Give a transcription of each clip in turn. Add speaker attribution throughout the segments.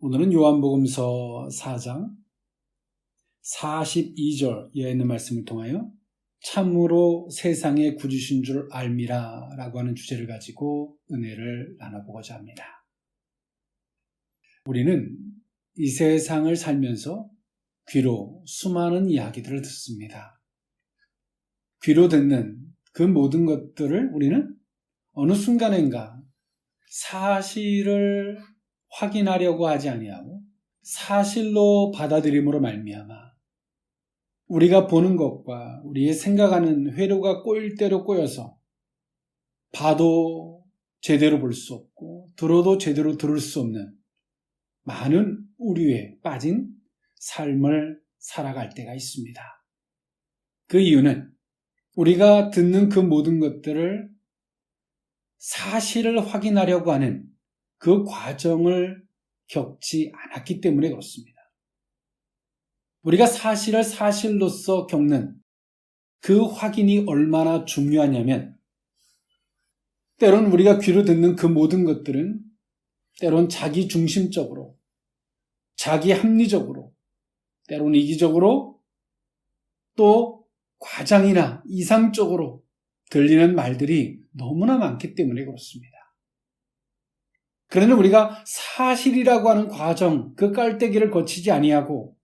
Speaker 1: 오늘은 요한복음서 4장 42절에 있는 말씀을 통하여 참으로 세상의 구주신 줄 알미라 라고 하는 주제를 가지고 은혜를 나눠보고자 합니다. 우리는 이 세상을 살면서 귀로 수많은 이야기들을 듣습니다. 귀로 듣는 그 모든 것들을 우리는 어느 순간인가 사실을 확인하려고 하지 아니하고 사실로 받아들임으로 말미암아 우리가 보는 것과 우리의 생각하는 회로가 꼬일 대로 꼬여서 봐도 제대로 볼 수 없고 들어도 제대로 들을 수 없는 많은 오류에 빠진 삶을 살아갈 때가 있습니다. 그 이유는 우리가 듣는 그 모든 것들을 사실을 확인하려고 하는 그 과정을 겪지 않았기 때문에 그렇습니다. 우리가 사실을 사실로서 겪는 그 확인이 얼마나 중요하냐면 때론 우리가 귀로 듣는 그 모든 것들은 때론 자기 중심적으로, 자기 합리적으로, 때론 이기적으로 또 과장이나 이상적으로 들리는 말들이 너무나 많기 때문에 그렇습니다. 그러나 우리가 사실이라고 하는 과정, 그 깔때기를 거치지 아니하고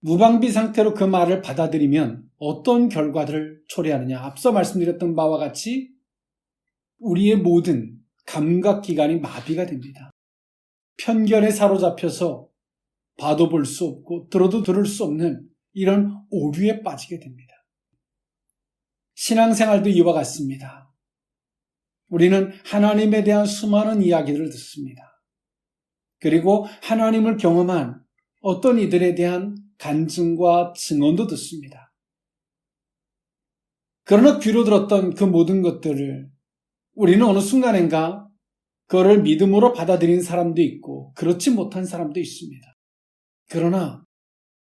Speaker 1: 무방비 상태로 그 말을 받아들이면 어떤 결과들을 초래하느냐. 앞서 말씀드렸던 바와 같이 우리의 모든 감각기관이 마비가 됩니다. 편견에 사로잡혀서 봐도 볼 수 없고 들어도 들을 수 없는 이런 오류에 빠지게 됩니다. 신앙생활도 이와 같습니다. 우리는 하나님에 대한 수많은 이야기들을 듣습니다. 그리고 하나님을 경험한 어떤 이들에 대한 간증과 증언도 듣습니다. 그러나 귀로 들었던 그 모든 것들을 우리는 어느 순간인가 그거를 믿음으로 받아들인 사람도 있고 그렇지 못한 사람도 있습니다. 그러나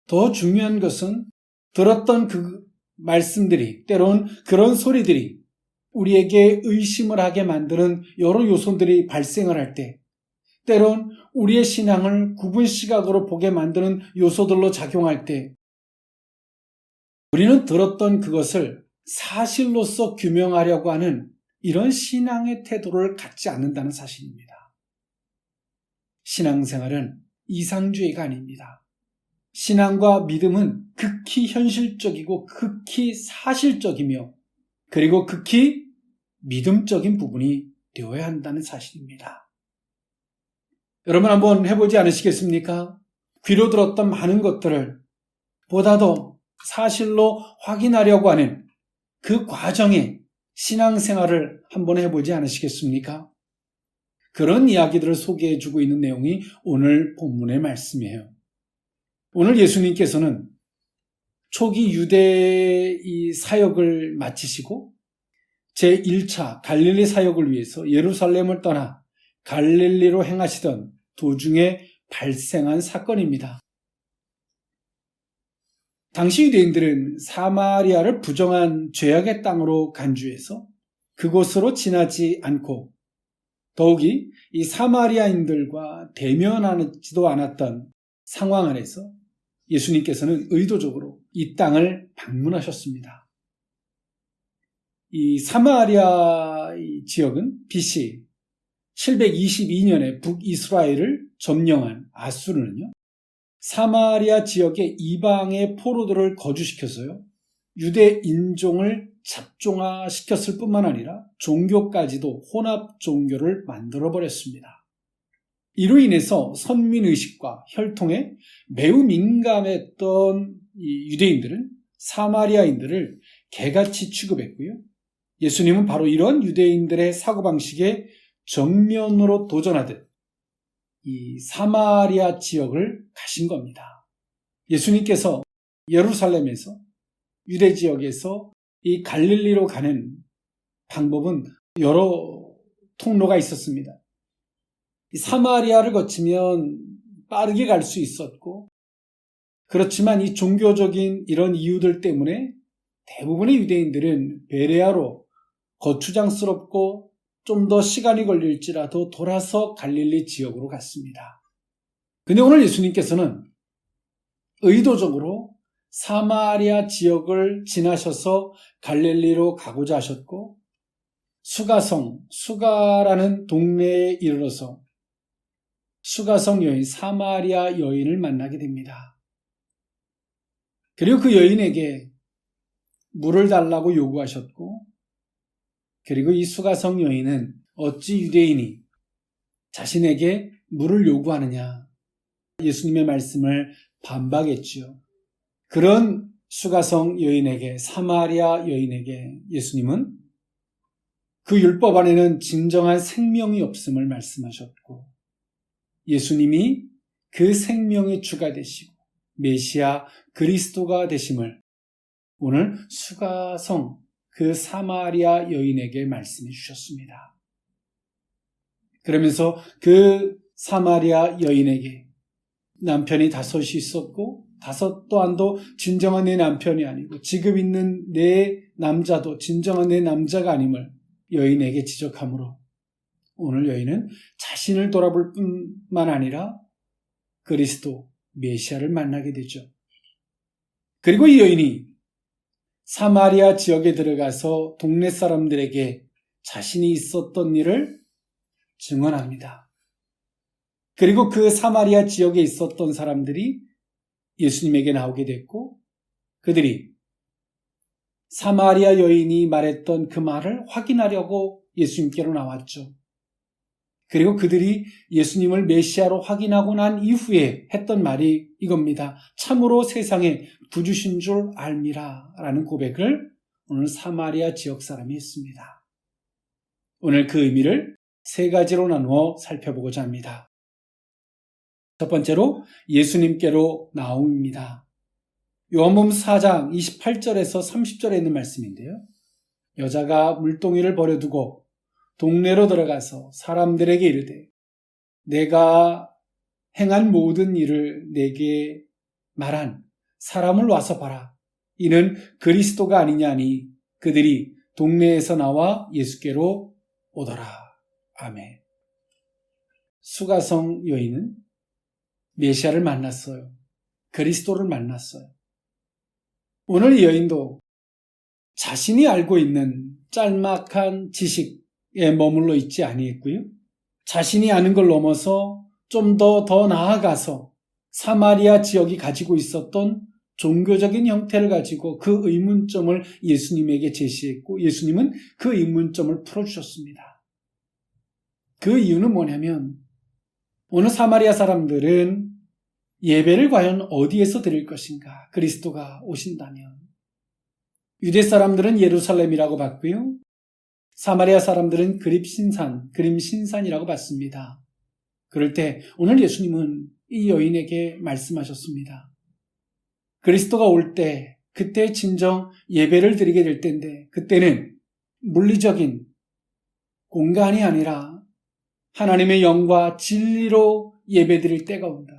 Speaker 1: 더 중요한 것은 들었던 그 말씀들이 때론 그런 소리들이 우리에게 의심을 하게 만드는 여러 요소들이 발생을 할 때 때론 우리의 신앙을 구분 시각으로 보게 만드는 요소들로 작용할 때 우리는 들었던 그것을 사실로서 규명하려고 하는 이런 신앙의 태도를 갖지 않는다는 사실입니다. 신앙생활은 이상주의가 아닙니다. 신앙과 믿음은 극히 현실적이고 극히 사실적이며 그리고 극히 믿음적인 부분이 되어야 한다는 사실입니다. 여러분 한번 해보지 않으시겠습니까? 귀로 들었던 많은 것들을 보다 더 사실로 확인하려고 하는 그 과정에 신앙생활을 한번 해보지 않으시겠습니까? 그런 이야기들을 소개해주고 있는 내용이 오늘 본문의 말씀이에요. 오늘 예수님께서는 초기 유대 이 사역을 마치시고 제1차 갈릴리 사역을 위해서 예루살렘을 떠나 갈릴리로 행하시던 도중에 발생한 사건입니다. 당시 유대인들은 사마리아를 부정한 죄악의 땅으로 간주해서 그곳으로 지나지 않고 더욱이 이 사마리아인들과 대면하지도 않았던 상황 안에서 예수님께서는 의도적으로 이 땅을 방문하셨습니다. 이 사마리아 지역은 BC 722년에 북이스라엘을 점령한 아수르는요, 사마리아 지역의 이방의 포로들을 거주시켜서요, 유대 인종을 잡종화시켰을 뿐만 아니라 종교까지도 혼합 종교를 만들어버렸습니다. 이로 인해서 선민의식과 혈통에 매우 민감했던 이 유대인들은 사마리아인들을 개같이 취급했고요. 예수님은 바로 이런 유대인들의 사고방식에 정면으로 도전하듯 이 사마리아 지역을 가신 겁니다. 예수님께서 예루살렘에서 유대 지역에서 이 갈릴리로 가는 방법은 여러 통로가 있었습니다. 이 사마리아를 거치면 빠르게 갈 수 있었고 그렇지만 이 종교적인 이런 이유들 때문에 대부분의 유대인들은 베레아로 거추장스럽고 좀 더 시간이 걸릴지라도 돌아서 갈릴리 지역으로 갔습니다. 근데 오늘 예수님께서는 의도적으로 사마리아 지역을 지나셔서 갈릴리로 가고자 하셨고, 수가라는 동네에 이르러서 수가성 여인, 사마리아 여인을 만나게 됩니다. 그리고 그 여인에게 물을 달라고 요구하셨고, 그리고 이 수가성 여인은 어찌 유대인이 자신에게 물을 요구하느냐, 예수님의 말씀을 반박했지요. 그런 수가성 여인에게, 사마리아 여인에게 예수님은 그 율법 안에는 진정한 생명이 없음을 말씀하셨고, 예수님이 그 생명의 주가 되시고 메시아 그리스도가 되심을 오늘 수가성 그 사마리아 여인에게 말씀해 주셨습니다. 그러면서 그 사마리아 여인에게 남편이 다섯이 있었고, 다섯 또한도 진정한 내 남편이 아니고 지금 있는 내 남자도 진정한 내 남자가 아님을 여인에게 지적하므로 오늘 여인은 자신을 돌아볼 뿐만 아니라 그리스도 메시아를 만나게 되죠. 그리고 이 여인이 사마리아 지역에 들어가서 동네 사람들에게 자신이 있었던 일을 증언합니다. 그리고 그 사마리아 지역에 있었던 사람들이 예수님에게 나오게 됐고, 그들이 사마리아 여인이 말했던 그 말을 확인하려고 예수님께로 나왔죠. 그리고 그들이 예수님을 메시아로 확인하고 난 이후에 했던 말이 이겁니다. 참으로 세상에 부주신 줄 알미라 라는 고백을 오늘 사마리아 지역 사람이 했습니다. 오늘 그 의미를 세 가지로 나누어 살펴보고자 합니다. 첫 번째로 예수님께로 나옴입니다. 요한복음 4장 28절에서 30절에 있는 말씀인데요. 여자가 물동이를 버려두고 동네로 들어가서 사람들에게 이르되 내가 행한 모든 일을 내게 말한 사람을 와서 봐라. 이는 그리스도가 아니냐니 그들이 동네에서 나와 예수께로 오더라. 아멘. 수가성 여인은 메시아를 만났어요. 그리스도를 만났어요. 오늘 이 여인도 자신이 알고 있는 짤막한 지식에 머물러 있지 아니했고요. 자신이 아는 걸 넘어서 좀 더 나아가서 사마리아 지역이 가지고 있었던 종교적인 형태를 가지고 그 의문점을 예수님에게 제시했고, 예수님은 그 의문점을 풀어주셨습니다. 그 이유는 뭐냐면 오늘 사마리아 사람들은 예배를 과연 어디에서 드릴 것인가? 그리스도가 오신다면. 유대 사람들은 예루살렘이라고 봤고요. 사마리아 사람들은 그림신산이라고 봤습니다. 그럴 때 오늘 예수님은 이 여인에게 말씀하셨습니다. 그리스도가 올 때, 그때 진정 예배를 드리게 될 때인데, 그때는 물리적인 공간이 아니라 하나님의 영과 진리로 예배 드릴 때가 온다.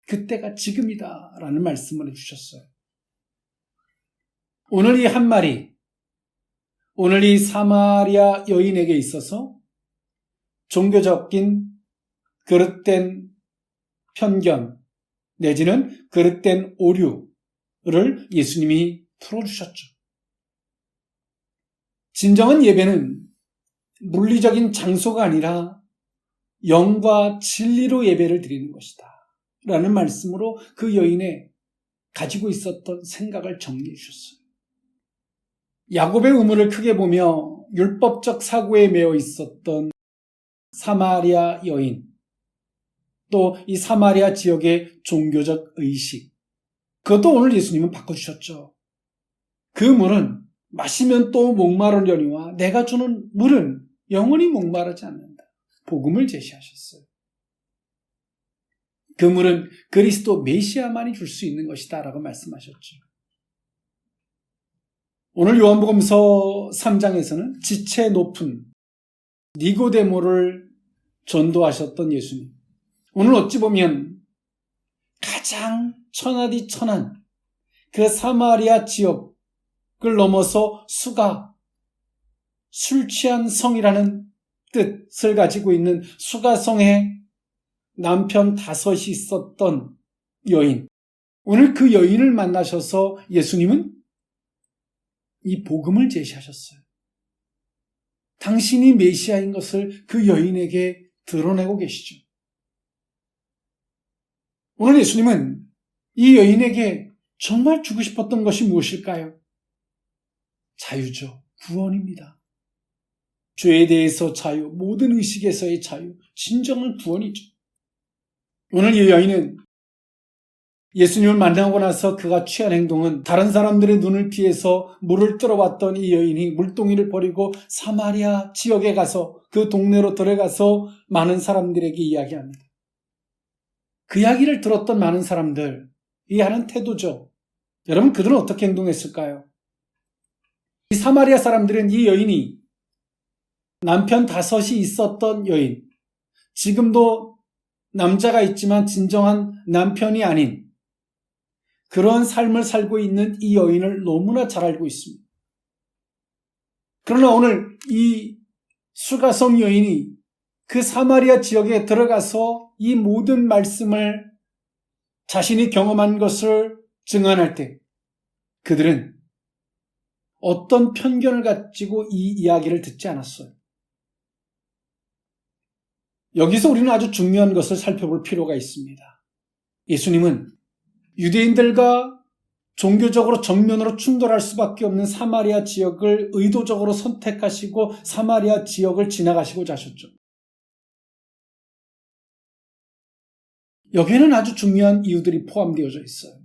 Speaker 1: 그때가 지금이다 라는 말씀을 해주셨어요. 오늘 이 한 말이 오늘 이 사마리아 여인에게 있어서 종교적인 그릇된 편견 내지는 그릇된 오류를 예수님이 풀어주셨죠. 진정한 예배는 물리적인 장소가 아니라 영과 진리로 예배를 드리는 것이다 라는 말씀으로 그 여인의 가지고 있었던 생각을 정리해 주셨어요. 야곱의 우물을 크게 보며 율법적 사고에 매여 있었던 사마리아 여인, 또 이 사마리아 지역의 종교적 의식, 그것도 오늘 예수님은 바꿔주셨죠. 그 물은 마시면 또 목마르려니와 내가 주는 물은 영원히 목마르지 않는다. 복음을 제시하셨어요. 그 물은 그리스도 메시아만이 줄 수 있는 것이다 라고 말씀하셨죠. 오늘 요한복음서 3장에서는 지체 높은 니고데모를 전도하셨던 예수님. 오늘 어찌 보면 가장 천하디 천한 그 사마리아 지역을 넘어서 술 취한 성이라는 뜻을 가지고 있는 수가성에 남편 5이 있었던 여인. 오늘 그 여인을 만나셔서 예수님은 이 복음을 제시하셨어요. 당신이 메시아인 것을 그 여인에게 드러내고 계시죠. 오늘 예수님은 이 여인에게 정말 주고 싶었던 것이 무엇일까요? 자유죠. 구원입니다. 죄에 대해서 자유, 모든 의식에서의 자유, 진정한 구원이죠. 오늘 이 여인은 예수님을 만나고 나서 그가 취한 행동은 다른 사람들의 눈을 피해서 물을 들어왔던 이 여인이 물동이를 버리고 사마리아 지역에 가서 그 동네로 들어가서 많은 사람들에게 이야기합니다. 그 이야기를 들었던 많은 사람들, 이 하는 태도죠. 여러분, 그들은 어떻게 행동했을까요? 이 사마리아 사람들은 이 여인이 남편 5이 있었던 여인, 지금도 남자가 있지만 진정한 남편이 아닌 그런 삶을 살고 있는 이 여인을 너무나 잘 알고 있습니다. 그러나 오늘 이 수가성 여인이 그 사마리아 지역에 들어가서 이 모든 말씀을 자신이 경험한 것을 증언할 때 그들은 어떤 편견을 가지고 이 이야기를 듣지 않았어요. 여기서 우리는 아주 중요한 것을 살펴볼 필요가 있습니다. 예수님은 유대인들과 종교적으로 정면으로 충돌할 수밖에 없는 사마리아 지역을 의도적으로 선택하시고 사마리아 지역을 지나가시고자 하셨죠. 여기에는 아주 중요한 이유들이 포함되어져 있어요.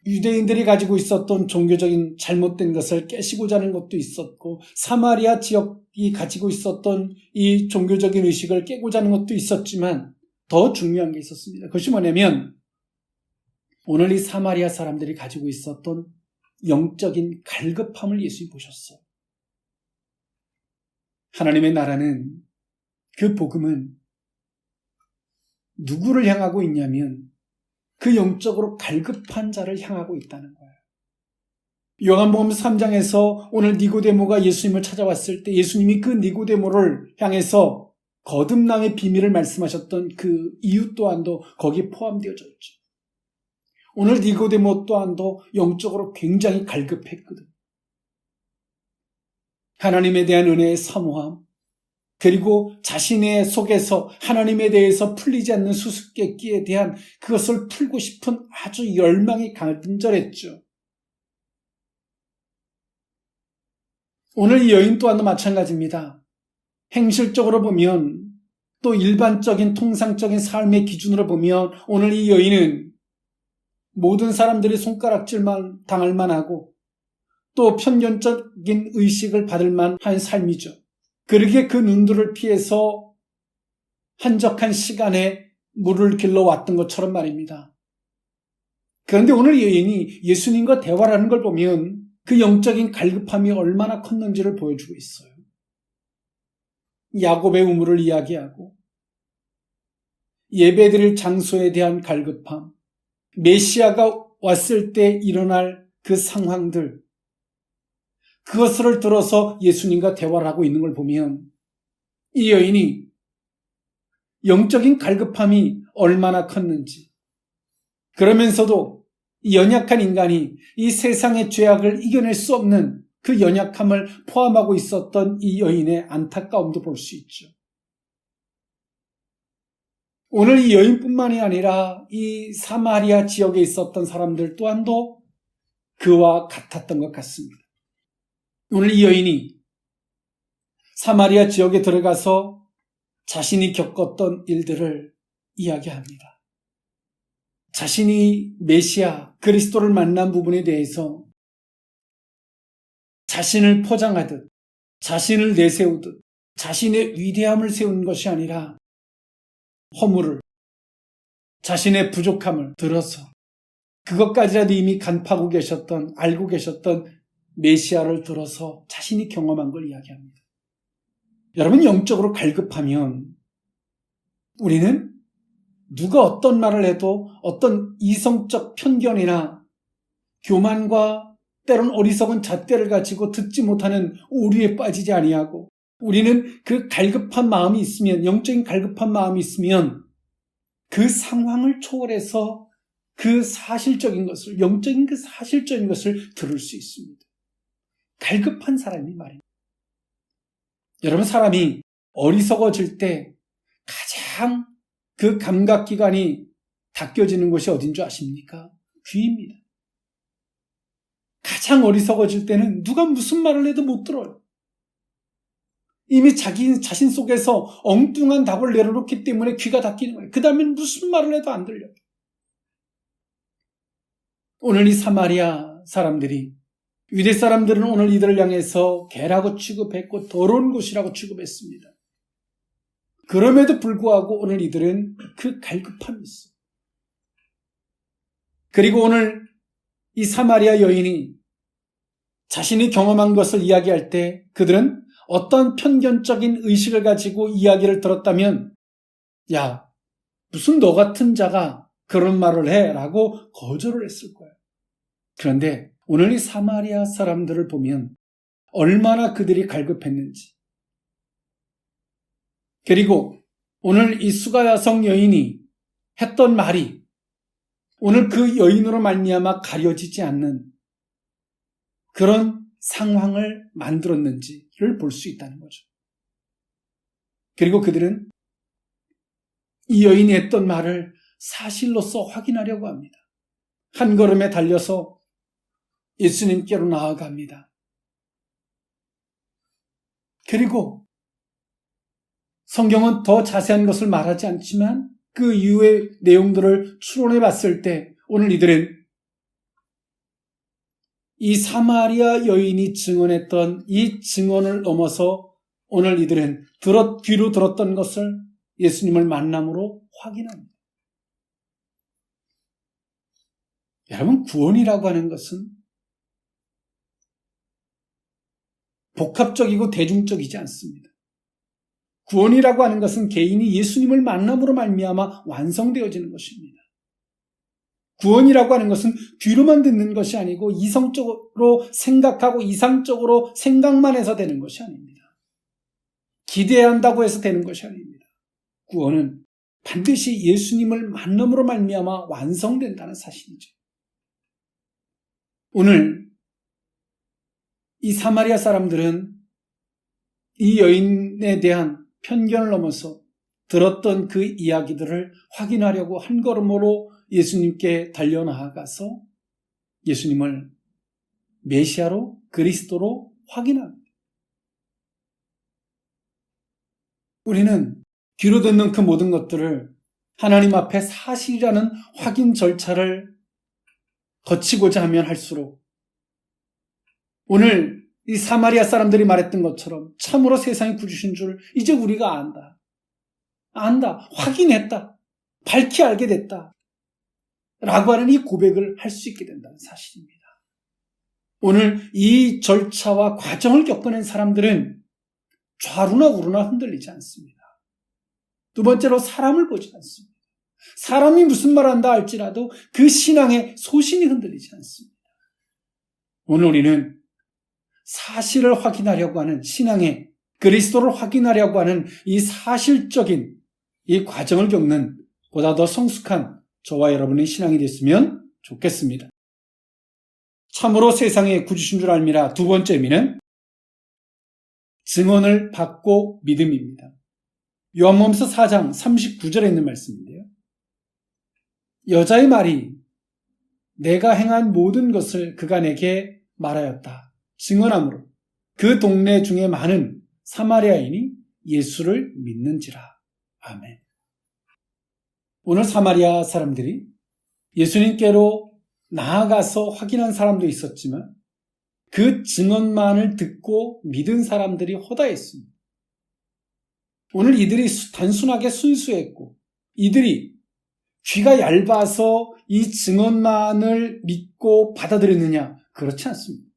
Speaker 1: 유대인들이 가지고 있었던 종교적인 잘못된 것을 깨시고자 하는 것도 있었고, 사마리아 지역이 가지고 있었던 이 종교적인 의식을 깨고자 하는 것도 있었지만 더 중요한 게 있었습니다. 그것이 뭐냐면 오늘 이 사마리아 사람들이 가지고 있었던 영적인 갈급함을 예수님이 보셨어요. 하나님의 나라는, 그 복음은 누구를 향하고 있냐면 그 영적으로 갈급한 자를 향하고 있다는 거예요. 요한복음 3장에서 오늘 니고데모가 예수님을 찾아왔을 때 예수님이 그 니고데모를 향해서 거듭남의 비밀을 말씀하셨던 그 이유 또한도 거기에 포함되어져 있죠. 오늘 니고데모 또한도 영적으로 굉장히 갈급했거든. 하나님에 대한 은혜의 사모함, 그리고 자신의 속에서 하나님에 대해서 풀리지 않는 수수께끼에 대한 그것을 풀고 싶은 아주 열망이 간절했죠. 오늘 이 여인 또한도 마찬가지입니다. 행실적으로 보면, 또 일반적인 통상적인 삶의 기준으로 보면 오늘 이 여인은 모든 사람들이 손가락질만 당할 만하고 또 편견적인 의식을 받을 만한 삶이죠. 그러기에 그 눈들을 피해서 한적한 시간에 물을 길러왔던 것처럼 말입니다. 그런데 오늘 여인이 예수님과 대화를 하는 걸 보면 그 영적인 갈급함이 얼마나 컸는지를 보여주고 있어요. 야곱의 우물을 이야기하고 예배드릴 장소에 대한 갈급함, 메시아가 왔을 때 일어날 그 상황들, 그것을 들어서 예수님과 대화를 하고 있는 걸 보면 이 여인이 영적인 갈급함이 얼마나 컸는지, 그러면서도 이 연약한 인간이 이 세상의 죄악을 이겨낼 수 없는 그 연약함을 포함하고 있었던 이 여인의 안타까움도 볼 수 있죠. 오늘 이 여인뿐만이 아니라 이 사마리아 지역에 있었던 사람들 또한도 그와 같았던 것 같습니다. 오늘 이 여인이 사마리아 지역에 들어가서 자신이 겪었던 일들을 이야기합니다. 자신이 메시아, 그리스도를 만난 부분에 대해서 자신을 포장하듯, 자신을 내세우듯, 자신의 위대함을 세운 것이 아니라 허물을, 자신의 부족함을 들어서 그것까지라도 이미 간파하고 계셨던, 알고 계셨던 메시아를 들어서 자신이 경험한 걸 이야기합니다. 여러분, 영적으로 갈급하면 우리는 누가 어떤 말을 해도 어떤 이성적 편견이나 교만과 때론 어리석은 잣대를 가지고 듣지 못하는 오류에 빠지지 아니하고, 우리는 그 갈급한 마음이 있으면, 영적인 갈급한 마음이 있으면 그 상황을 초월해서 그 사실적인 것을, 영적인 그 사실적인 것을 들을 수 있습니다. 갈급한 사람이 말입니다. 여러분, 사람이 어리석어질 때 가장 그 감각기관이 닦여지는 곳이 어딘 줄 아십니까? 귀입니다. 가장 어리석어질 때는 누가 무슨 말을 해도 못 들어요. 이미 자기 자신 속에서 엉뚱한 답을 내려놓기 때문에 귀가 닫히는 거예요. 그 다음엔 무슨 말을 해도 안 들려요. 오늘 이 사마리아 사람들이, 유대 사람들은 오늘 이들을 향해서 개라고 취급했고 더러운 곳이라고 취급했습니다. 그럼에도 불구하고 오늘 이들은 그 갈급함이 있어요. 그리고 오늘 이 사마리아 여인이 자신이 경험한 것을 이야기할 때 그들은 어떤 편견적인 의식을 가지고 이야기를 들었다면, 야, 무슨 너 같은 자가 그런 말을 해? 라고 거절을 했을 거예요. 그런데 오늘 이 사마리아 사람들을 보면 얼마나 그들이 갈급했는지, 그리고 오늘 이 수가 여성 여인이 했던 말이 오늘 그 여인으로 말미암아 가려지지 않는 그런 상황을 만들었는지를 볼 수 있다는 거죠. 그리고 그들은 이 여인이 했던 말을 사실로서 확인하려고 합니다. 한 걸음에 달려서 예수님께로 나아갑니다. 그리고 성경은 더 자세한 것을 말하지 않지만 그 이후의 내용들을 추론해 봤을 때 오늘 이들은 이 사마리아 여인이 증언했던 이 증언을 넘어서 오늘 이들은 귀로 들었던 것을 예수님을 만남으로 확인합니다. 여러분, 구원이라고 하는 것은 복합적이고 대중적이지 않습니다. 구원이라고 하는 것은 개인이 예수님을 만남으로 말미암아 완성되어지는 것입니다. 구원이라고 하는 것은 귀로만 듣는 것이 아니고 이성적으로 생각하고 이상적으로 생각만 해서 되는 것이 아닙니다. 기대해야 한다고 해서 되는 것이 아닙니다. 구원은 반드시 예수님을 만남으로 말미암아 완성된다는 사실이죠. 오늘 이 사마리아 사람들은 이 여인에 대한 편견을 넘어서 들었던 그 이야기들을 확인하려고 한 걸음으로 예수님께 달려나가서 예수님을 메시아로, 그리스도로 확인합니다. 우리는 귀로 듣는 그 모든 것들을 하나님 앞에 사실이라는 확인 절차를 거치고자 하면 할수록 오늘 이 사마리아 사람들이 말했던 것처럼 참으로 세상의 구주신 줄 이제 우리가 안다, 확인했다, 밝히 알게 됐다 라고 하는 이 고백을 할 수 있게 된다는 사실입니다. 오늘 이 절차와 과정을 겪어낸 사람들은 좌루나 우루나 흔들리지 않습니다. 두 번째로 사람을 보지 않습니다. 사람이 무슨 말 한다 할지라도 그 신앙의 소신이 흔들리지 않습니다. 오늘 우리는 사실을 확인하려고 하는 신앙의 그리스도를 확인하려고 하는 이 사실적인 이 과정을 겪는 보다 더 성숙한 저와 여러분의 신앙이 됐으면 좋겠습니다. 참으로 세상의 구주신 줄 알미라. 두 번째 의미는 증언을 받고 믿음입니다. 요한복음서 4장 39절에 있는 말씀인데요. 여자의 말이 내가 행한 모든 것을 그가 내게 말하였다. 증언함으로 그 동네 중에 많은 사마리아인이 예수를 믿는지라. 아멘. 오늘 사마리아 사람들이 예수님께로 나아가서 확인한 사람도 있었지만 그 증언만을 듣고 믿은 사람들이 허다했습니다. 오늘 이들이 단순하게 순수했고 이들이 귀가 얇아서 이 증언만을 믿고 받아들였느냐? 그렇지 않습니다.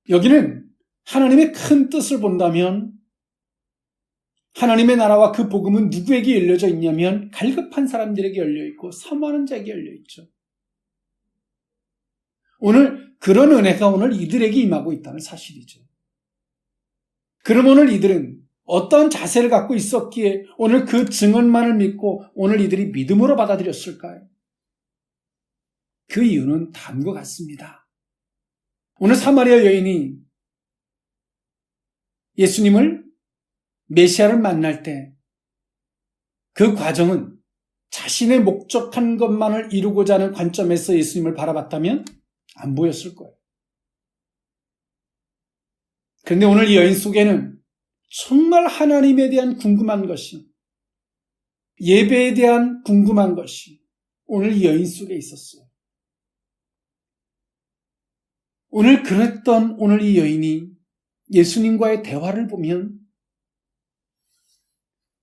Speaker 1: 여기는 하나님의 큰 뜻을 본다면 하나님의 나라와 그 복음은 누구에게 열려져 있냐면 갈급한 사람들에게 열려있고 사모하는 자에게 열려있죠. 오늘 그런 은혜가 오늘 이들에게 임하고 있다는 사실이죠. 그럼 오늘 이들은 어떤 자세를 갖고 있었기에 오늘 그 증언만을 믿고 오늘 이들이 믿음으로 받아들였을까요? 그 이유는 다음과 같습니다. 오늘 사마리아 여인이 예수님을 메시아를 만날 때 그 과정은 자신의 목적한 것만을 이루고자 하는 관점에서 예수님을 바라봤다면 안 보였을 거예요. 그런데 오늘 이 여인 속에는 정말 하나님에 대한 궁금한 것이, 예배에 대한 궁금한 것이 오늘 이 여인 속에 있었어요. 오늘 그랬던 오늘 이 여인이 예수님과의 대화를 보면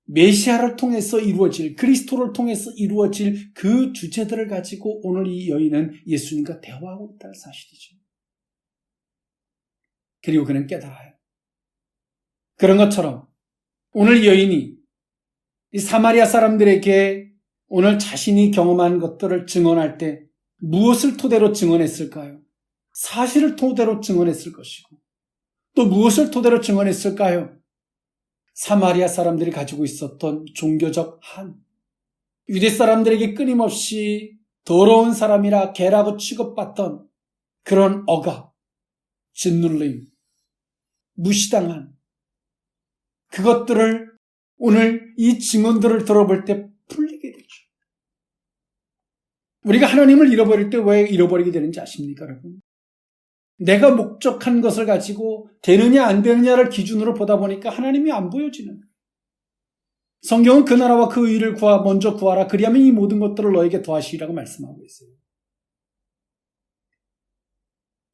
Speaker 1: 메시아를 통해서 이루어질, 그리스도를 통해서 이루어질 그 주제들을 가지고 오늘 이 여인은 예수님과 대화하고 있다는 사실이죠. 그리고 그는 깨달아요. 그런 것처럼 오늘 이 여인이 이 사마리아 사람들에게 오늘 자신이 경험한 것들을 증언할 때 무엇을 토대로 증언했을까요? 사실을 토대로 증언했을 것이고 또 무엇을 토대로 증언했을까요? 사마리아 사람들이 가지고 있었던 종교적 한, 유대 사람들에게 끊임없이 더러운 사람이라 개라고 취급받던 그런 억압, 짓눌림, 무시당한 그것들을 오늘 이 증언들을 들어볼 때 풀리게 되죠. 우리가 하나님을 잃어버릴 때 왜 잃어버리게 되는지 아십니까, 여러분? 내가 목적한 것을 가지고 되느냐 안 되느냐를 기준으로 보다 보니까 하나님이 안 보여지는. 성경은 그 나라와 그 의를 먼저 구하라. 그리하면 이 모든 것들을 너에게 더하시리라고 말씀하고 있어요.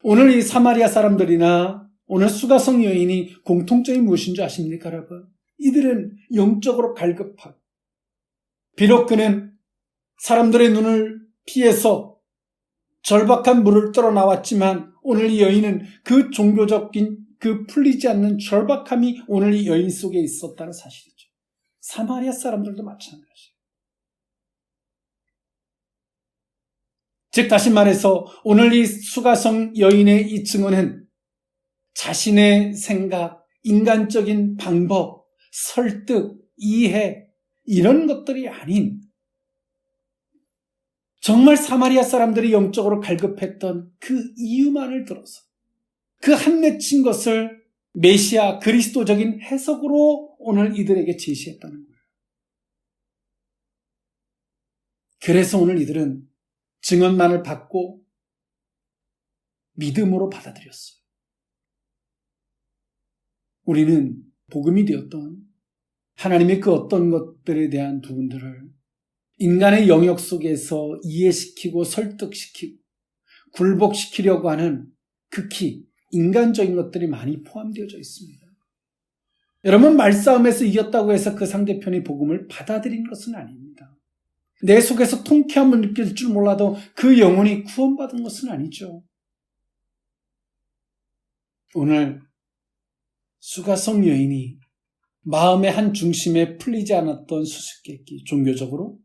Speaker 1: 오늘 이 사마리아 사람들이나 오늘 수가성 여인이 공통점이 무엇인 줄 아십니까, 여러분? 이들은 영적으로 갈급하고 비록 그는 사람들의 눈을 피해서 절박한 물을 떨어 나왔지만 오늘 이 여인은 그 종교적인 그 풀리지 않는 절박함이 오늘 이 여인 속에 있었다는 사실이죠. 사마리아 사람들도 마찬가지예요. 즉 다시 말해서 오늘 이 수가성 여인의 이 증언은 자신의 생각, 인간적인 방법, 설득, 이해 이런 것들이 아닌 정말 사마리아 사람들이 영적으로 갈급했던 그 이유만을 들어서 그 한 맺힌 것을 메시아 그리스도적인 해석으로 오늘 이들에게 제시했다는 거예요. 그래서 오늘 이들은 증언만을 받고 믿음으로 받아들였어요. 우리는 복음이 되었던 하나님의 그 어떤 것들에 대한 부분들을 인간의 영역 속에서 이해시키고 설득시키고 굴복시키려고 하는 극히 인간적인 것들이 많이 포함되어져 있습니다. 여러분, 말싸움에서 이겼다고 해서 그 상대편의 복음을 받아들인 것은 아닙니다. 내 속에서 통쾌함을 느낄 줄 몰라도 그 영혼이 구원받은 것은 아니죠. 오늘 수가성 여인이 마음의 한 중심에 풀리지 않았던 수수께끼, 종교적으로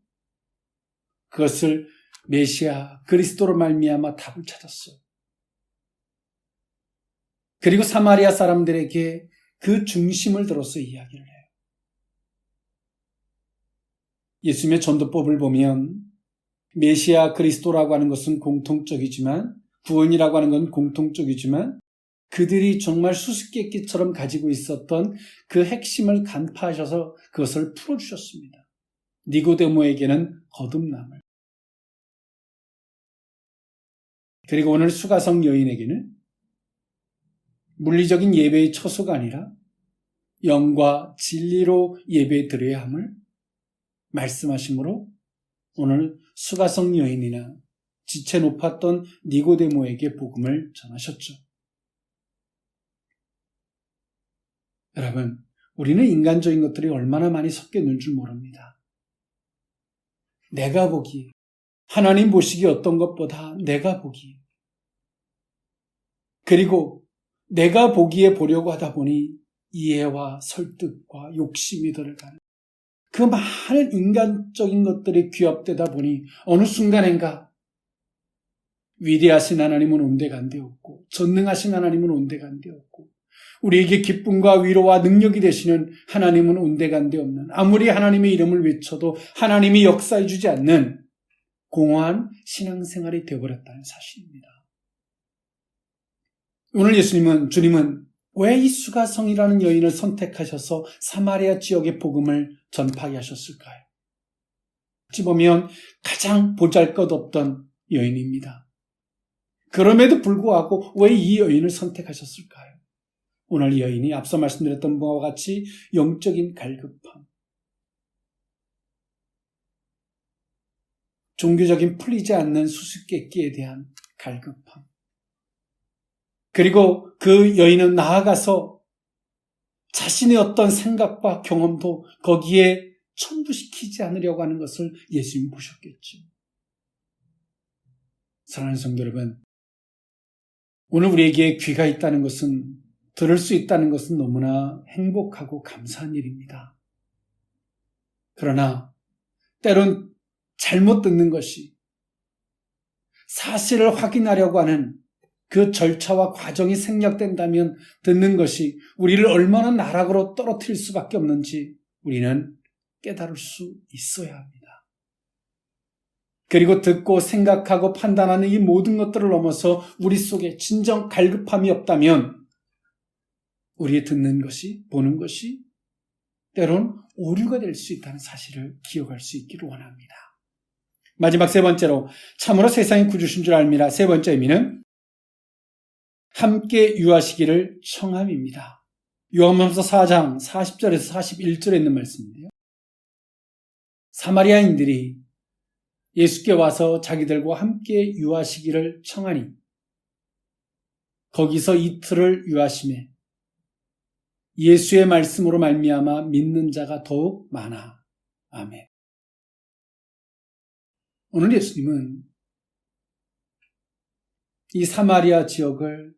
Speaker 1: 그것을 메시아 그리스도로 말미암아 답을 찾았어요. 그리고 사마리아 사람들에게 그 중심을 들어서 이야기를 해요. 예수님의 전도법을 보면 메시아 그리스도라고 하는 것은 공통적이지만, 구원이라고 하는 건 공통적이지만 그들이 정말 수수께끼처럼 가지고 있었던 그 핵심을 간파하셔서 그것을 풀어주셨습니다. 니고데모에게는 거듭남을, 그리고 오늘 수가성 여인에게는 물리적인 예배의 처소가 아니라 영과 진리로 예배 드려야 함을 말씀하심으로 오늘 수가성 여인이나 지체 높았던 니고데모에게 복음을 전하셨죠. 여러분, 우리는 인간적인 것들이 얼마나 많이 섞여 있는 줄 모릅니다. 내가 보기에, 하나님 보시기 어떤 것보다 내가 보기에, 그리고 내가 보기에 보려고 하다 보니 이해와 설득과 욕심이 들어가는 그 많은 인간적인 것들이 귀합되다 보니 어느 순간인가 위대하신 하나님은 온데간데 없고 전능하신 하나님은 온데간데 없고 우리에게 기쁨과 위로와 능력이 되시는 하나님은 온데간데 없는, 아무리 하나님의 이름을 외쳐도 하나님이 역사해 주지 않는 공허한 신앙생활이 되어버렸다는 사실입니다. 오늘 주님은 왜 이 수가성이라는 여인을 선택하셔서 사마리아 지역의 복음을 전파하게 하셨을까요? 어찌 보면 가장 보잘것없던 여인입니다. 그럼에도 불구하고 왜 이 여인을 선택하셨을까요? 오늘 이 여인이 앞서 말씀드렸던 바와 같이 영적인 갈급함, 종교적인 풀리지 않는 수수께끼에 대한 갈급함, 그리고 그 여인은 나아가서 자신의 어떤 생각과 경험도 거기에 첨부시키지 않으려고 하는 것을 예수님이 보셨겠죠. 사랑하는 성도 여러분, 오늘 우리에게 귀가 있다는 것은, 들을 수 있다는 것은 너무나 행복하고 감사한 일입니다. 그러나 때론 잘못 듣는 것이, 사실을 확인하려고 하는 그 절차와 과정이 생략된다면 듣는 것이 우리를 얼마나 나락으로 떨어뜨릴 수밖에 없는지 우리는 깨달을 수 있어야 합니다. 그리고 듣고 생각하고 판단하는 이 모든 것들을 넘어서 우리 속에 진정 갈급함이 없다면 우리의 듣는 것이, 보는 것이 때론 오류가 될 수 있다는 사실을 기억할 수 있기를 원합니다. 마지막 세 번째로, 참으로 세상의 구주신 줄 알미라. 세 번째 의미는 함께 유하시기를 청함입니다. 요한복음 4장 40절에서 41절에 있는 말씀인데요. 사마리아인들이 예수께 와서 자기들과 함께 유하시기를 청하니 거기서 이틀을 유하심에 예수의 말씀으로 말미암아 믿는 자가 더욱 많아. 아멘. 오늘 예수님은 이 사마리아 지역을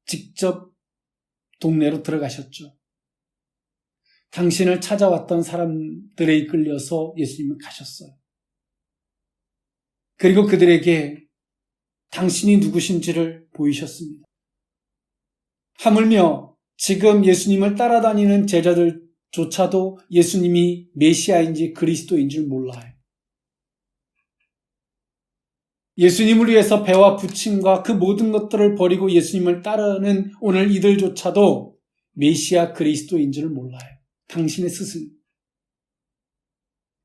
Speaker 1: 직접 동네로 들어가셨죠. 당신을 찾아왔던 사람들에 이끌려서 예수님은 가셨어요. 그리고 그들에게 당신이 누구신지를 보이셨습니다. 하물며 지금 예수님을 따라다니는 제자들조차도 예수님이 메시아인지 그리스도인 줄 몰라요. 예수님을 위해서 배와 부침과 그 모든 것들을 버리고 예수님을 따르는 오늘 이들조차도 메시아 그리스도인 줄 몰라요. 당신의 스승.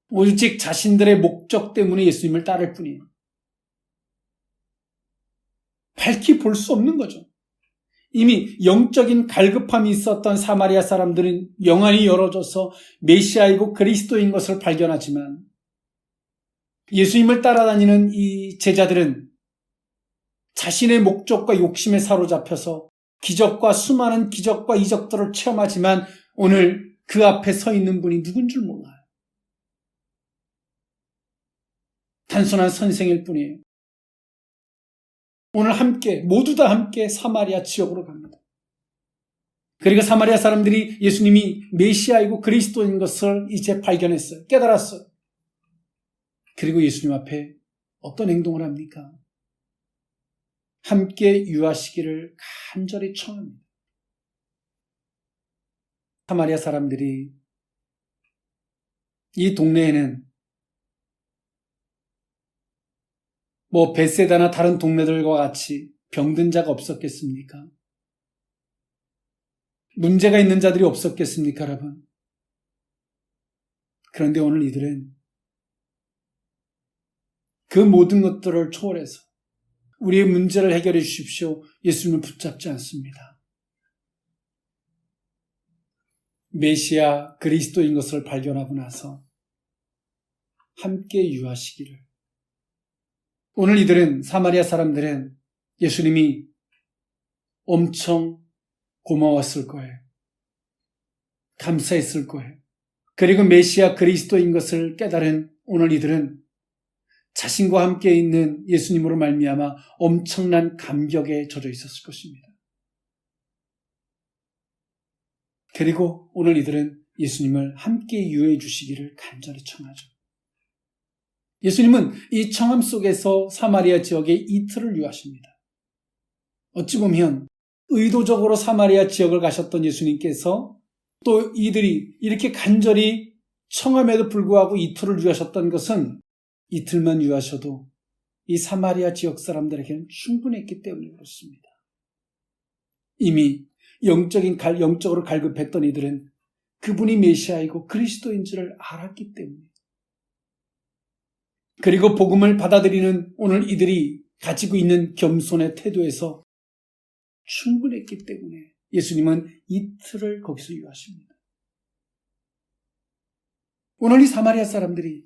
Speaker 1: 오직 자신들의 목적 때문에 예수님을 따를 뿐이에요. 밝히 볼 수 없는 거죠. 이미 영적인 갈급함이 있었던 사마리아 사람들은 영안이 열어져서 메시아이고 그리스도인 것을 발견하지만 예수님을 따라다니는 이 제자들은 자신의 목적과 욕심에 사로잡혀서 기적과 수많은 기적과 이적들을 체험하지만 오늘 그 앞에 서 있는 분이 누군 줄 몰라요. 단순한 선생일 뿐이에요. 오늘 모두 다 함께 사마리아 지역으로 갑니다. 그리고 사마리아 사람들이 예수님이 메시아이고 그리스도인 것을 이제 발견했어요. 깨달았어요. 그리고 예수님 앞에 어떤 행동을 합니까? 함께 유하시기를 간절히 청합니다. 사마리아 사람들이 이 동네에는 벳세다나 다른 동네들과 같이 병든 자가 없었겠습니까? 문제가 있는 자들이 없었겠습니까, 여러분? 그런데 오늘 이들은 그 모든 것들을 초월해서 우리의 문제를 해결해 주십시오. 예수님을 붙잡지 않습니다. 메시아 그리스도인 것을 발견하고 나서 함께 유하시기를. 오늘 이들은, 사마리아 사람들은 예수님이 엄청 고마웠을 거예요. 감사했을 거예요. 그리고 메시아 그리스도인 것을 깨달은 오늘 이들은 자신과 함께 있는 예수님으로 말미암아 엄청난 감격에 젖어 있었을 것입니다. 그리고 오늘 이들은 예수님을 함께 유해 주시기를 간절히 청하죠. 예수님은 이 청함 속에서 사마리아 지역에 이틀을 유하십니다. 어찌 보면 의도적으로 사마리아 지역을 가셨던 예수님께서 또 이들이 이렇게 간절히 청함에도 불구하고 이틀을 유하셨던 것은 이틀만 유하셔도 이 사마리아 지역 사람들에게는 충분했기 때문에 그렇습니다. 이미 영적으로 갈급했던 이들은 그분이 메시아이고 그리스도인 줄을 알았기 때문에, 그리고 복음을 받아들이는 오늘 이들이 가지고 있는 겸손의 태도에서 충분했기 때문에 예수님은 이틀을 거기서 유하십니다. 오늘 이 사마리아 사람들이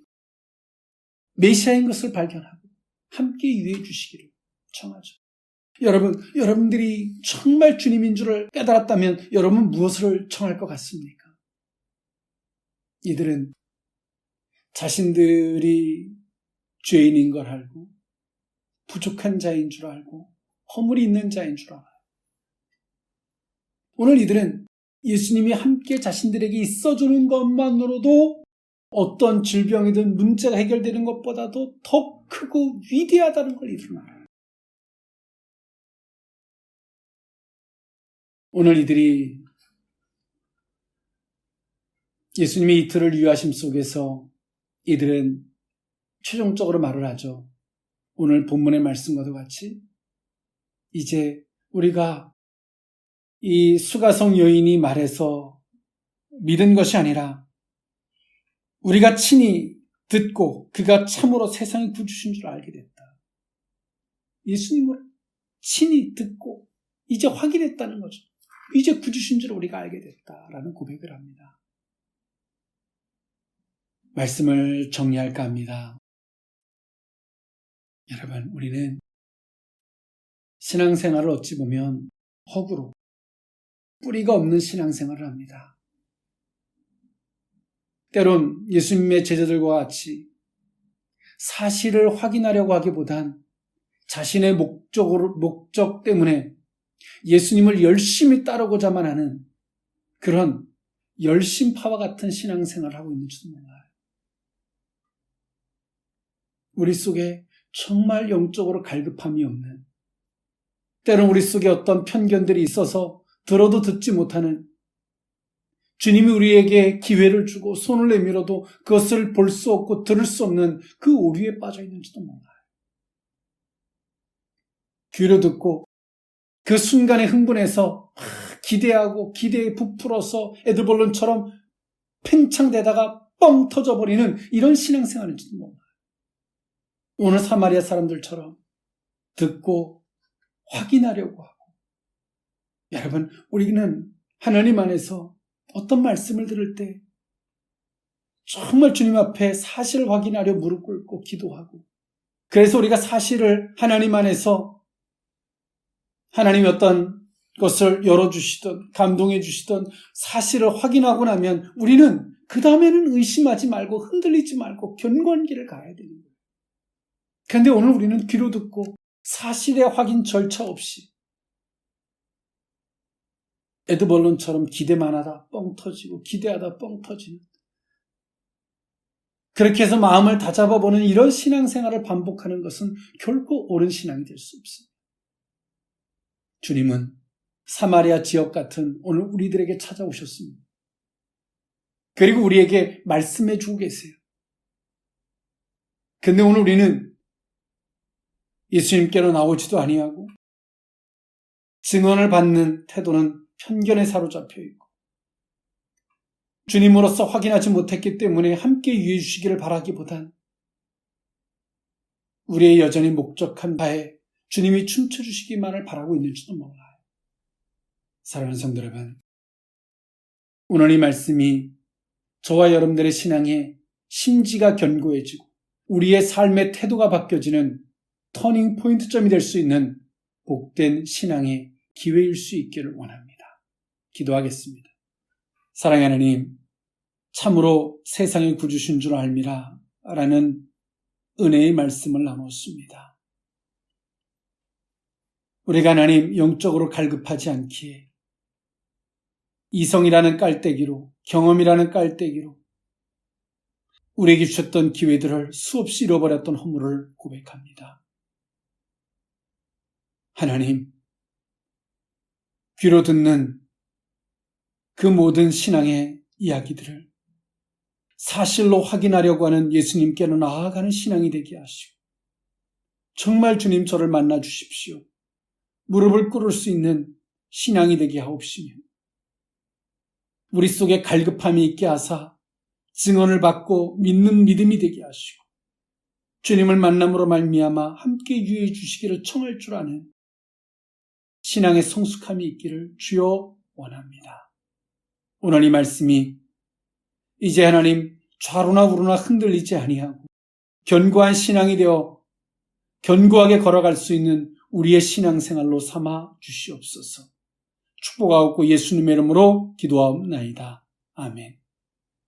Speaker 1: 메시아인 것을 발견하고 함께 유해 주시기를 청하죠. 여러분들이 정말 주님인 줄을 깨달았다면 여러분 무엇을 청할 것 같습니까? 이들은 자신들이 죄인인 걸 알고 부족한 자인 줄 알고 허물이 있는 자인 줄 알아요. 오늘 이들은 예수님이 함께 자신들에게 있어주는 것만으로도 어떤 질병이든 문제가 해결되는 것보다도 더 크고 위대하다는 걸 이들은 알아요. 오늘 이들이 예수님의 이틀을 유하심 속에서 이들은 최종적으로 말을 하죠. 오늘 본문의 말씀과도 같이 이제 우리가 이 수가성 여인이 말해서 믿은 것이 아니라 우리가 친히 듣고 그가 참으로 세상의 구주신 줄 알게 됐다. 예수님을 친히 듣고 이제 확인했다는 거죠. 이제 구주신 줄 우리가 알게 됐다라는 고백을 합니다. 말씀을 정리할까 합니다. 여러분, 우리는 신앙생활을 어찌 보면 허구로 뿌리가 없는 신앙생활을 합니다. 때론 예수님의 제자들과 같이 사실을 확인하려고 하기보단 자신의 목적 때문에 예수님을 열심히 따르고자만 하는 그런 열심파와 같은 신앙생활을 하고 있는지도 몰라요. 우리 속에 정말 영적으로 갈급함이 없는, 때론 우리 속에 어떤 편견들이 있어서 들어도 듣지 못하는, 주님이 우리에게 기회를 주고 손을 내밀어도 그것을 볼 수 없고 들을 수 없는 그 오류에 빠져 있는지도 몰라요. 귀로 듣고 그 순간에 흥분해서 기대하고 기대에 부풀어서 에드벌룬처럼 팽창되다가 뻥 터져버리는 이런 신앙생활인지도 몰라요. 오늘 사마리아 사람들처럼 듣고 확인하려고 하고, 여러분, 우리는 하나님 안에서 어떤 말씀을 들을 때 정말 주님 앞에 사실을 확인하려 무릎 꿇고 기도하고, 그래서 우리가 사실을 하나님 안에서 하나님이 어떤 것을 열어주시든 감동해 주시든 사실을 확인하고 나면 우리는 그 다음에는 의심하지 말고 흔들리지 말고 견고한 길을 가야 되는 거예요. 그런데 오늘 우리는 귀로 듣고 사실의 확인 절차 없이 에드벌룬처럼 기대만 하다 뻥 터지고 기대하다 뻥 터지는, 그렇게 해서 마음을 다잡아보는 이런 신앙생활을 반복하는 것은 결코 옳은 신앙이 될 수 없습니다. 주님은 사마리아 지역 같은 오늘 우리들에게 찾아오셨습니다. 그리고 우리에게 말씀해 주고 계세요. 근데 오늘 우리는 예수님께로 나오지도 아니하고 증언을 받는 태도는 편견에 사로잡혀 있고 주님으로서 확인하지 못했기 때문에 함께 유해 주시기를 바라기보단 우리의 여전히 목적한 바에 주님이 춤춰주시기만을 바라고 있는지도 몰라요. 사랑하는 성도 여러분, 오늘 이 말씀이 저와 여러분들의 신앙에 심지가 견고해지고 우리의 삶의 태도가 바뀌어지는 터닝 포인트점이 될 수 있는 복된 신앙의 기회일 수 있기를 원합니다. 기도하겠습니다. 사랑하는 하나님, 참으로 세상의 구주신 줄 알미라 라는 은혜의 말씀을 나눴습니다. 우리가 하나님 영적으로 갈급하지 않기에 이성이라는 깔때기로, 경험이라는 깔때기로 우리에게 주셨던 기회들을 수없이 잃어버렸던 허물을 고백합니다. 하나님, 귀로 듣는 그 모든 신앙의 이야기들을 사실로 확인하려고 하는 예수님께로 나아가는 신앙이 되게 하시고, 정말 주님 저를 만나 주십시오. 무릎을 꿇을 수 있는 신앙이 되게 하옵시며, 우리 속에 갈급함이 있게 하사 증언을 받고 믿는 믿음이 되게 하시고, 주님을 만남으로 말미암아 함께 유해 주시기를 청할 줄 아는 신앙의 성숙함이 있기를 주여 원합니다. 오늘 이 말씀이 이제 하나님 좌로나 우로나 흔들리지 아니하고 견고한 신앙이 되어 견고하게 걸어갈 수 있는 우리의 신앙생활로 삼아 주시옵소서. 축복하옵고 예수님의 이름으로 기도하옵나이다. 아멘.